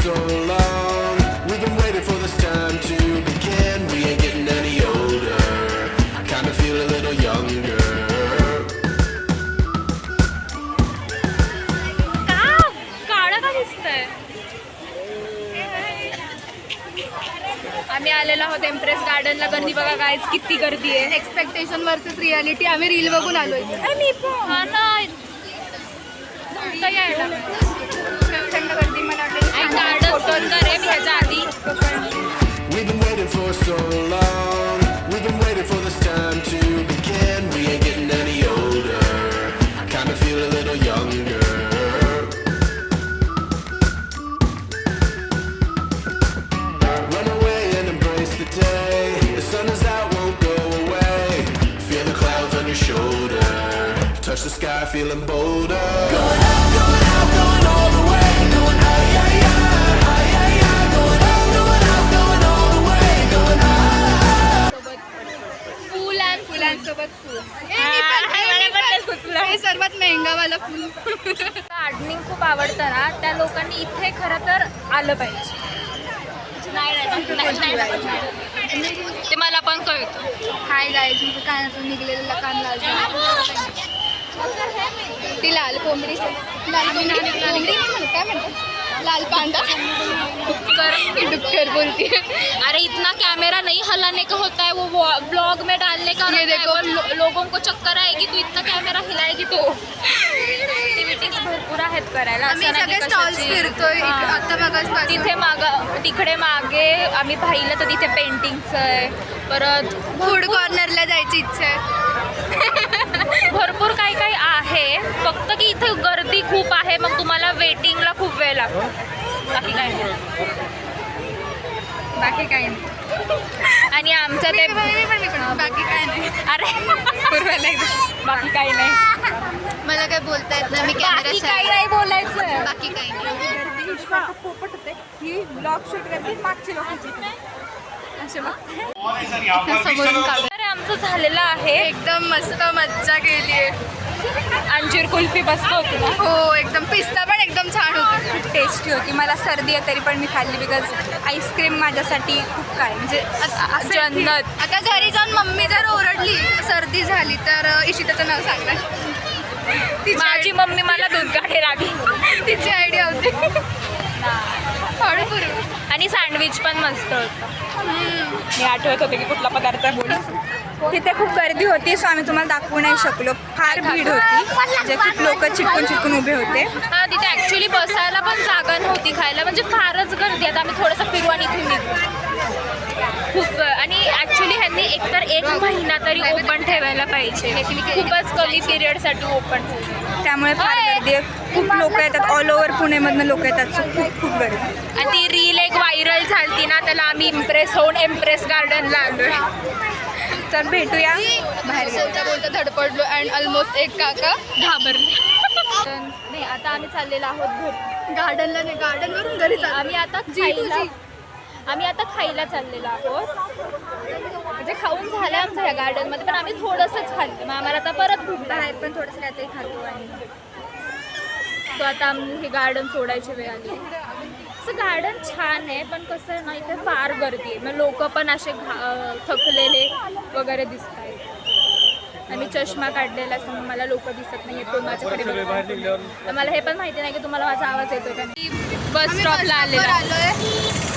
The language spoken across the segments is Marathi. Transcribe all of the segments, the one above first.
so long. We've been waiting for this time to begin. We ain't getting any older. I kinda feel a little younger. काळं का दिसतंय? आम्ही आलेलो आहोत एम्प्रेस गार्डनला. गर्दी बघा गाईज, किती गर्दी आहे. Expectation versus reality. आम्ही रील बघून आलोय. मी पण हा ना, प्रचंड गर्दी. मला वाटतं गार्डन सुंदर आहे. मी ह्याच्या आधी We've been waiting for so long. We've been waiting for this time to begin. We ain't getting any older. I kinda feel a little younger. Run away and embrace the day. The sun is out, won't go away. Feel the clouds on your shoulder. Touch the sky, feeling bolder. Going out, going out, going all the way. Going high, yeah, yeah, high, yeah, yeah. Going out, going out, going all the way. Going high. फुलांसोबत फुल. हे सर्वात महंगावाला फुल. गार्डनिंग खूप आवडतं ना, त्या लोकांनी इथे खरं तर आलं पाहिजे. ते मला पण कळतं. हाय गाईज, तुमचं कानातून निघलेलं कान लाल. ती लाल कोंबडी. लाल कोंबडी नाही म्हणत, काय म्हणतात? लाल पांडा. डुक्कर बोलती है. अरे इतना कैमरा नहीं हलाने का होता है, वो ब्लॉग में डालने का. ये देखो लोगों को चक्कर आएगी, तू इतना कैमरा हिलाएगी तो. ऍक्टिव्हिटीज भरपूर आहेत करायला. आम्ही सगळे स्टॉल्स फिरतोय आता बघा. तिथे तिकडे मागे आम्ही पाहिलं तर तिथे पेंटिंगचं आहे. परत फूड कॉर्नरला जायची इच्छा आहे. भरपूर काही काही आहे, फक्त की इथे गर्दी खूप आहे. मग तुम्हाला वेटिंगला खूप वेळ लागतो. बाकी काय नाही. बाकी काही नाही. आणि आमचं ते बाकी काय नाही. अरे बाकी काही नाही. मला काय बोलता येत नाही. मी बाकी काही नाही बोलायचं. बाकी काही नाही. पोपट होते ही ब्लॉग शूट करते मागचे लोकांची असे समोरून काढ. अरे आमचं झालेलं आहे. एकदम मस्त मज्जा केली आहे. अंजीर कुल्फी मस्त होती ना. हो, एकदम पिस्ता पण एकदम छान होतं. खूप टेस्टी होती. मला सर्दी आहे तरी पण मी खाल्ली, बिकॉज आईस्क्रीम माझ्यासाठी खूप काय म्हणजे जन्नत. आता घरी जाऊन मम्मी जर ओरडली सर्दी झाली तर इशिताचं नाव सांगणार. माझी मम्मी मला दूध काढे लागली. तिची आयडिया होती. हळूपुरू. आणि सँडविच पण मस्त होतं. मी आठवत होते की कुठला पदार्थ बोल. तिथे खूप गर्दी होती, सो आम्ही तुम्हाला दाखवू नाही शकलो. फार भीड होती, म्हणजे खूप लोक चिटकून उभे होते. हा, तिथे ॲक्च्युली बसायला पण जागा नव्हती, खायला म्हणजे फारच गर्दी. आता आम्ही थोडंसं फिरू आणि इथून निघू. खूप. आणि ॲक्च्युली ह्यांनी एकतर 1 महिना तरी ओपन ठेवायला पाहिजे. खूपच कमी पिरियडसाठी ओपन ठेवलं, त्यामुळे फार गर्दी आहे. खूप लोक येतात, ऑल ओव्हर पुणेमधनं लोक येतात, सो खूप खूप गर्दी. आणि ती रील एक व्हायरल झाली ना, त्याला आम्ही इम्प्रेस होऊन एम्प्रेस गार्डनला आलोय. तर भेटूया बाहेर. बोलता धडपडलो अँड ऑलमोस्ट एक काका घाबरले. नाही, आता आम्ही चाललेलो आहोत घरी. गार्डनला नाही, गार्डनवरून घरी चाललो. आम्ही आता खायला चाललेलो आहोत. म्हणजे खाऊन झालं आमचं ह्या गार्डनमध्ये, पण आम्ही थोडंसंच खाल्लं. मग आम्हाला आता परत भूक बाहेर पण थोडंसं काहीतरी खातो. आणि सो आता आम्ही हे गार्डन सोडायची वेळ आली. असं गार्डन छान आहे, पण कसं आहे ना, इथे फार गर्दी आहे. मग लोक पण असे थकलेले वगैरे दिसत आहेत. आणि चष्मा काढलेला असं मला लोक दिसत नाही आहेत. माझ्याकडे बघतात. मला हे पण माहिती नाही की तुम्हाला माझा आवाज येतो का. बस स्टॉपला आलोय.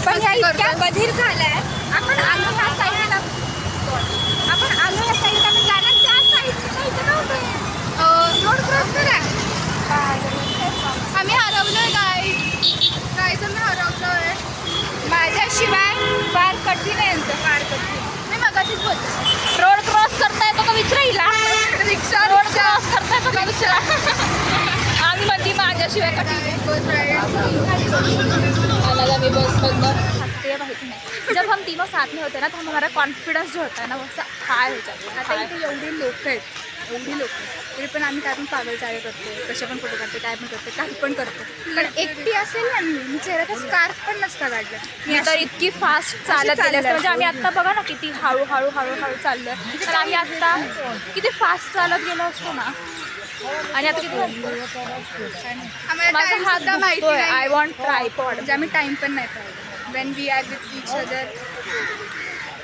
पण ह्या इतक्या बधीर झालाय. आपण आलो ह्या साईडला, आपण जाणार त्या साईडला रोड क्रॉस करा. आम्ही हरवलोय गाईज, आम्ही हरवलोय. माझ्याशिवाय फार कठीण आहे यांचं, फार कठीण. मी मगाशीच बोलते. रोड क्रॉस करता येतो का विचारायला. रिक्षा रोड क्रॉस करता येतो का विचारा. आम्ही म्हणते माझ्याशिवाय कठीण. मी बस बंद हंसते माहिती नाही. जब हम तीनों साथ में होते ना, तो हमारा कॉन्फिडेंस जो होता है ना, वो हाई हो जाता है. आता इथे एवढे लोक आहेत, एवढी लोक, तरी पण आम्ही काय पण पागल चाळे करतो, कसे पण फोटो काढतो, काय पण करतो, काही पण करतो. पण एकटी असेल ना मी चेहऱ्याचा स्कार्फ पण नसता काढलं. मी तर इतकी फास्ट चालत गेले असते. म्हणजे आम्ही आत्ता बघा ना किती हळूहळू चाललोय. तर आम्ही आत्ता किती फास्ट चालत गेलो असतो ना. आणि आता किती वाजता? आम्हाला माझा time हात सुद्धा माहिती दुखतोय. नाही. I want tripod. म्हणजे आम्ही टाईम पण नाही पाहिजे. When we are with each other.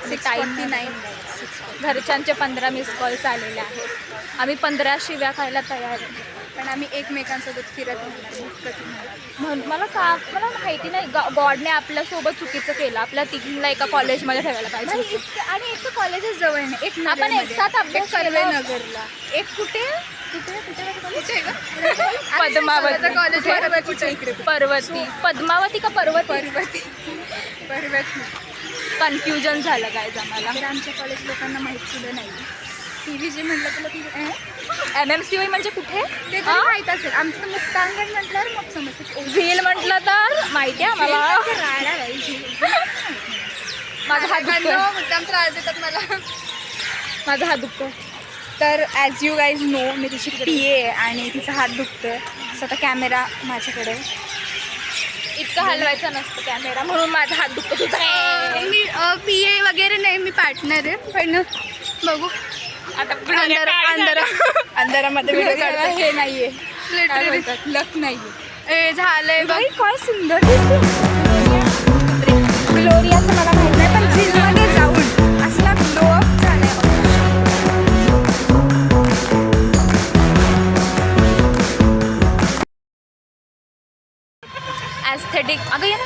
6:49. घरच्यांचे 15 मिस कॉल्स आलेले आहेत. आम्ही 15 शिव्या खायला तयार आहे. पण आम्ही एकमेकांसोबत फिरत राहणार. मला माहिती नाही गॉडने आपल्यासोबत चुकीचं केलं. आपल्या तिघींना एका कॉलेजमध्ये ठेवायला पाहिजे. आणि एक तर कॉलेजच जवळ नाही. एक आपण नगरमध्ये, एक साथ अभ्यास एक कर्वे केला. नगरला, एक कुठे कुठे आहे गं? पद्मावती. कॉलेज पर्वतीच्या इकडे. पर्वती. पद्मावती का पर्वती? पर्वती. कन्फ्युजन झालं काय आम्हाला. तर आमच्या कॉलेज लोकांना माहीत सुद्धा नाही. PVG म्हटलं तुला की MMCY म्हणजे कुठे? ते तरी माहीत असेल. आमचं तर मुक्तांगण म्हटल्यावर मग समजते. झील म्हटलं तर माहिती आहे आम्हाला. माझा हात दुखतोय. मुद्दाम त्रास देतात मला. माझा हात दुखतोय. तर ॲज यू गाईज नो मी तिची PA आहे आणि तिचा हात दुखतोय. स्वतः कॅमेरा माझ्याकडे. इतकं हलवायचं नसतं कॅमेरा म्हणून माझा हात दुखतो. तुझा मी PA वगैरे नाही, मी पार्टनर आहे. पण बघू आता अंधारामध्ये व्हिडिओ काढतो. हे नाहीये लिटरली लक नाहीये. ए झालंय बघ. बाई काय सुंदर दिसते. ग्लोरियाचं मला माहित नाही, पण झीलमध्ये जाऊन असला ग्लो अप झालाय. एस्थेटिक. अगं ये ना.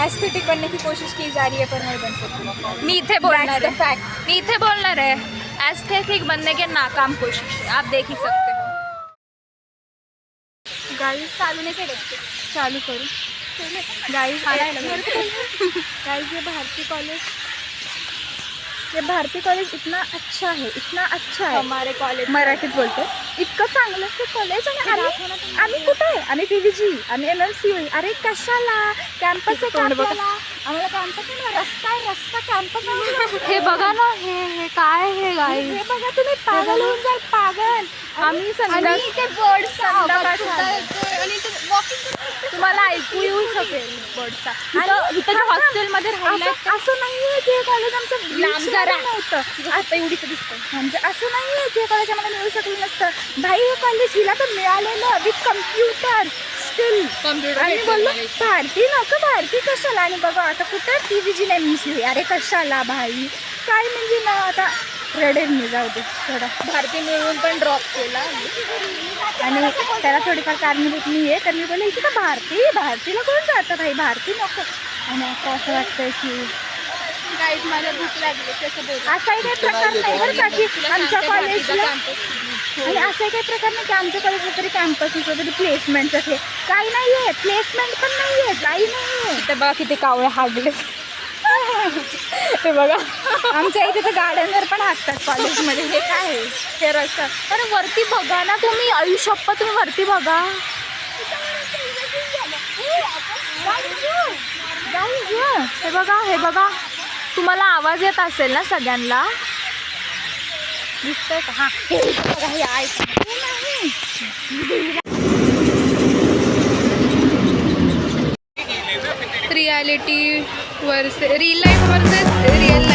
एस्थेटिक बनने की कोशिश की जा रही है पर नहीं बन सकती. मी इथे बोलणार That's the आहे. मी इथे बोलणार आहे. एस्थेटिक बनने के नाकाम कोशिश है. आप देख ही सकते हो. गाड़ी चालू नहीं करेंगे. चालू करूँ गाड़ी. गाइस ये भारती कॉलेज इतना अच्छा है. हमारे कॉलेज मराठीत बोलतो. इतकं चांगलं ते कॉलेज. आणि आम्ही कुठे आहे? आम्ही PVG, आम्ही MMCY. अरे कशाला कॅम्पस आहे? आम्हाला कॅम्पस आहे. रस्ता कॅम्पस. हे बघा ना. हे काय हे गाई. हे बघा तुम्ही पागल होऊन जाल. पागल. आम्ही आणि संध्या इथे बर्डचा आवाज संध्याकाळचा सुद्धा येतोय. आणि इथे वॉकिंग तुम्हाला ऐकू येऊ शकेल बर्डचा. इथं ज्या हॉस्टेलमध्ये राहिला असं नाहीये की हे कॉलेज आमचं लांब जरा नव्हतं. आता एवढी दिसतं. म्हणजे असं नाहीये की हे कॉलेज आम्हाला मिळू शकलं नसतं. भाई हे कॉलेज हिला तर मिळालेलं विथ कम्प्युटर स्किल. आणि बोललो भारती नको. भारती कशाला? आणि बघा आता कुठं PVG नाही MMCY. अरे कशाला भाई. काय म्हणजे ना आता रडेल मी. जाऊ दे थोडा. भारती मिळून पण ड्रॉप केला. आणि त्याला थोडीफार कारणीभूत मी आहे. तर मी बोलले इथे का भारतीला कोण जातं भाई. भारती नको. आणि आता असं वाटतंय की गाईज मला भूक लागली तसं बोल. असाही काही प्रकार नाही बरं का की आमच्या कॉलेजला. आणि असाही काही प्रकार नाही की आमच्या कॉलेजला तरी कॅम्पस वगैरे प्लेसमेंट आहे. काही नाही आहे. प्लेसमेंट पण नाही आहे. काही नाही आहे. इथे बघा किती कावळे हागले. हे बघा आमच्या इथे तर गार्डनवर पण हाकतात कॉलेजमध्ये. हे काय आहे? हे रस्ता. अरे वरती बघा ना तुम्ही. आयुष्यप्पा तुम्ही वरती बघा. हे बघा तुम्हाला आवाज येत असेल ना सगळ्यांना. दिसतंय का? Real life versus real